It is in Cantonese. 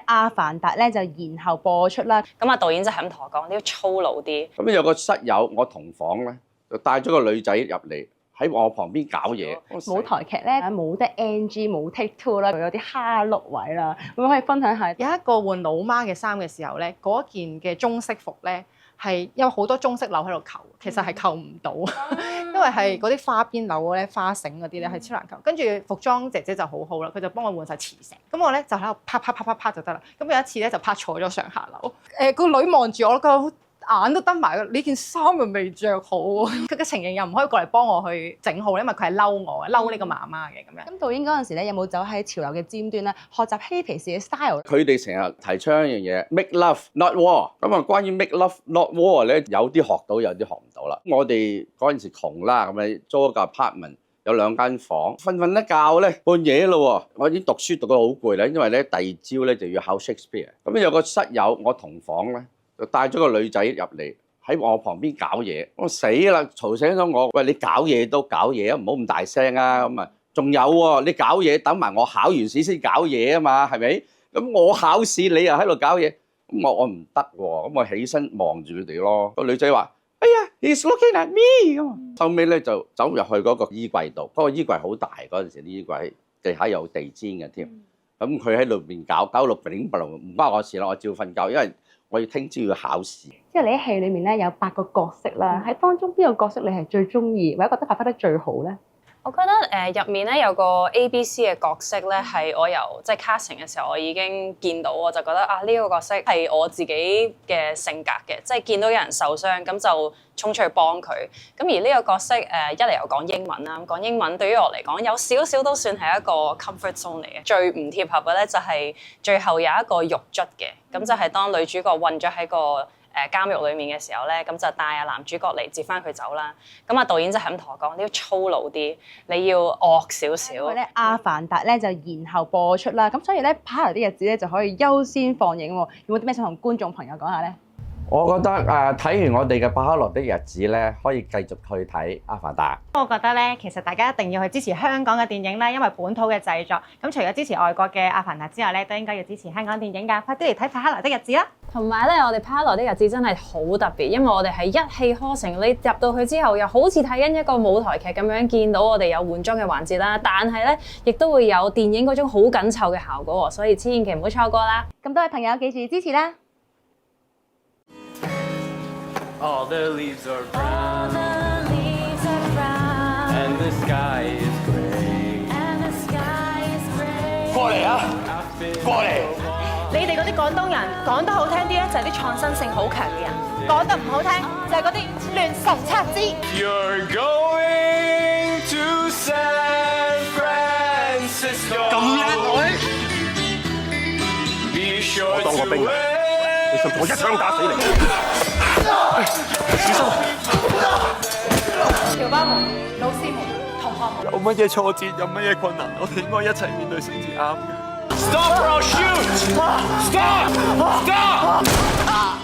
阿凡達咧就延後播出啦。咁啊，導演就係咁同我講，你要粗魯啲。咁有個室友，我同房咧，就帶咗個女仔入嚟喺我旁邊搞嘢。舞台劇咧冇得 NG 冇 take two 啦，有啲蝦碌位啦，咁可以分享下。有一個換老媽嘅衫嘅時候咧，嗰件嘅中式服咧係有好多中式紐喺度扣，其實係扣唔到，因為係嗰啲花邊紐咧、花繩嗰啲咧係超難扣。跟住服裝姐姐就好好啦，佢就幫我換晒磁石。咁我咧就喺度啪就得啦。咁有一次咧就拍錯咗上下樓，個女望住我個眼都瞪埋，呢件衫又未着好。佢嘅情形又唔可以過嚟幫我去整好，因為佢係嬲我嘅，嬲呢個媽媽嘅咁樣。咁導演嗰陣時咧有冇走喺潮流嘅尖端咧，學習嬉皮士嘅 style？佢哋成日提倡一樣嘢 ，make love not war。咁啊，關於 make love not war 咧，有啲學到，有啲學唔到啦。我哋嗰陣時窮啦，咁咪租一個 apartment，有2間房，瞓得覺咧半夜咯喎，我已經讀書讀到好攰啦，因為咧第二朝咧就要考 Shakespeare。咁有個室友，我同房咧。就帶咗個女仔入嚟喺我旁邊搞嘢，我死啦！嘈醒咗我，喂，你搞嘢都搞嘢啊，唔好咁大聲啊！咁啊，仲有喎，你搞嘢等埋我考完試先搞嘢啊嘛，係咪？咁我考試你又喺度搞嘢，咁我唔得喎，咁我起身望住佢哋咯。個女仔話：哎呀 ，he's looking at me 咁。後尾咧就走入去嗰個衣櫃度，嗰個衣櫃好大，嗰陣時啲衣櫃地下有地氈嘅添。咁佢喺裏邊搞到乒乓唔關我事啦，我照瞓覺，因為我要聽朝要考試。即係你喺戲裏面咧有8個角色啦，喺當中邊個角色你係最中意，或者覺得發揮得最好咧？我覺得入面咧有個 ABC 嘅角色咧，係我由即係 casting 嘅時候我已經見到，我就覺得啊呢個角色係我自己嘅性格嘅，即係見到有人受傷咁就衝出去幫佢。咁而呢個角色一嚟又講英文啦，講英文對於我嚟講有少少都算係一個 comfort zone 嚟嘅。最唔貼合嘅咧就係最後有一個獄卒嘅，咁就係當女主角困咗喺個監獄裏面嘅時候咧，咁就帶阿男主角嚟接翻佢走啦。咁啊導演就係咁同我講，你要粗魯啲，你要惡少少。因為咧阿凡達咧就延後播出啦，咁所以咧拍嚟啲日子咧就可以優先放映喎。有冇啲咩想同觀眾朋友講下咧？我覺得睇完我哋嘅《巴哈羅的日子》咧，可以繼續去睇《阿凡達》。我覺得咧，其實大家一定要去支持香港嘅電影啦，因為本土嘅製作。咁除咗支持外國嘅《阿凡達》之外咧，都應該要支持香港電影㗎。快啲嚟睇《巴哈羅的日子》啦！同埋咧，我哋《巴哈羅的日子》真係好特別，因為我哋係一氣呵成。你入到去之後，又好似睇緊一個舞台劇咁樣，見到我哋有換裝嘅環節啦。但係咧，亦都會有電影嗰種好緊湊嘅效果喎，所以千祈唔好錯過啦！咁多位朋友記住支持啦！ All the leaves are brown, and the sky is gray. 過嚟啊！過嚟！你哋嗰啲廣東人講得好聽啲咧，就係啲創新性好強嘅人；講得唔好聽，就係嗰啲亂神測之。You're going to San Francisco. 咁叻女！ Be sure 我當過兵 to 你信唔信我一槍打死你？小心！僑胞們、老師們、同學們，有乜嘢挫折，有乜嘢困難，我哋應該一齊面對先至啱嘅。Stop or I'll shoot! Stop! Stop!